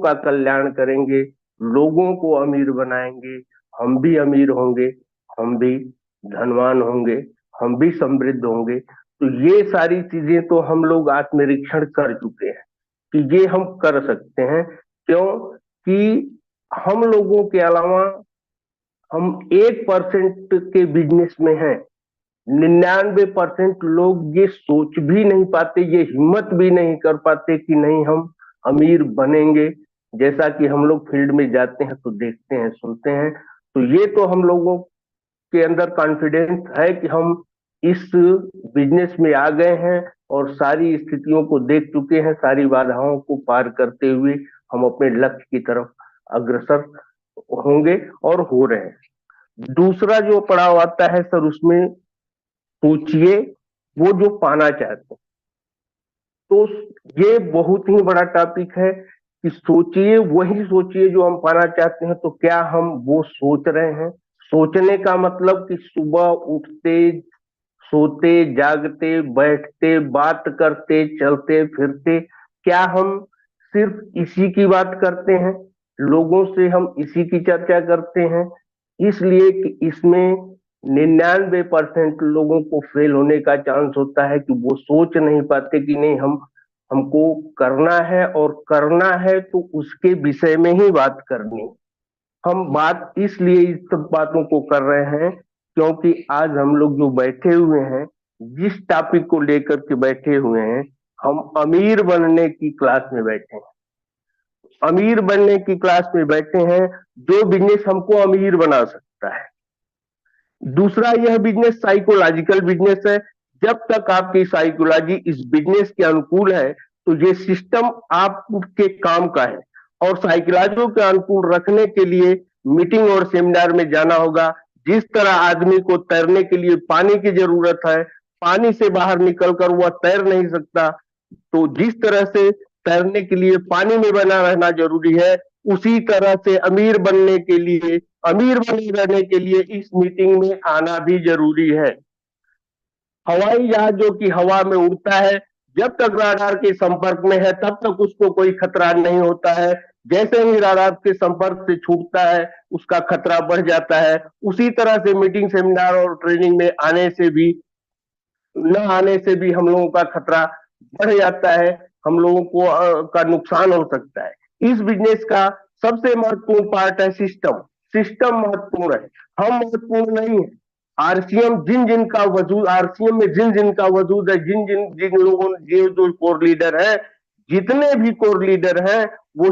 का कल्याण करेंगे, लोगों को अमीर बनाएंगे, हम भी अमीर होंगे, हम भी धनवान होंगे, हम भी समृद्ध होंगे। तो ये सारी चीजें तो हम लोग आत्मनिरीक्षण कर चुके हैं कि ये हम कर सकते हैं। क्यों कि हम लोगों के अलावा हम 1% के बिजनेस में हैं। 99% लोग ये सोच भी नहीं पाते, ये हिम्मत भी नहीं कर पाते कि नहीं हम अमीर बनेंगे। जैसा कि हम लोग फील्ड में जाते हैं तो देखते हैं, सुनते हैं। तो ये तो हम लोगों के अंदर कॉन्फिडेंस है कि हम इस बिजनेस में आ गए हैं और सारी स्थितियों को देख चुके हैं, सारी बाधाओं को पार करते हुए हम अपने लक्ष्य की तरफ अग्रसर होंगे और हो रहे हैं। दूसरा जो पड़ाव आता है सर, उसमें सोचिए वो जो पाना चाहते हैं। तो ये बहुत ही बड़ा टॉपिक है कि सोचिए, वही सोचिए जो हम पाना चाहते हैं। तो क्या हम वो सोच रहे हैं? सोचने का मतलब कि सुबह उठते, सोते, जागते, बैठते, बात करते, चलते फिरते, क्या हम सिर्फ इसी की बात करते हैं? लोगों से हम इसी की चर्चा करते हैं? इसलिए कि इसमें 99% लोगों को फेल होने का चांस होता है कि वो सोच नहीं पाते कि नहीं हमको करना है, और करना है तो उसके विषय में ही बात करनी। हम बात इसलिए इस सब बातों को कर रहे हैं क्योंकि आज हम लोग जो बैठे हुए हैं, जिस टॉपिक को लेकर के बैठे हुए हैं, हम अमीर बनने की क्लास में बैठे हैं। अमीर बनने की क्लास में बैठे हैं, जो बिजनेस हमको अमीर बना सकता है। दूसरा, यह बिजनेस साइकोलॉजिकल बिजनेस है। जब तक आपकी साइकोलॉजी इस बिजनेस के अनुकूल है तो ये सिस्टम आपके काम का है। और साइकोलॉजी के अनुकूल रखने के लिए मीटिंग और सेमिनार में जाना होगा। जिस तरह आदमी को तैरने के लिए पानी की जरूरत है, पानी से बाहर निकलकर वह तैर नहीं सकता, तो जिस तरह से तैरने के लिए पानी में बना रहना जरूरी है, उसी तरह से अमीर बनने के लिए, अमीर बने रहने के लिए इस मीटिंग में आना भी जरूरी है। हवाई जहाज जो कि हवा में उड़ता है, जब तक राडार के संपर्क में है तब तक उसको कोई खतरा नहीं होता है। जैसे ही राडार के संपर्क से छूटता है उसका खतरा बढ़ जाता है। उसी तरह से मीटिंग, सेमिनार और ट्रेनिंग में आने से भी, न आने से भी हम लोगों का खतरा बढ़ जाता है। हम लोगों को का नुकसान हो सकता है। इस बिजनेस का सबसे महत्वपूर्ण पार्ट है सिस्टम। सिस्टम महत्वपूर्ण है, हम महत्वपूर्ण नहीं है। आरसीएम जिन जिन का वजूद, आरसीएम में जिन जिन का वजूद है, जिन जिन जिन लोगों, जो जो कोर लीडर है, जितने भी कोर लीडर हैं, वो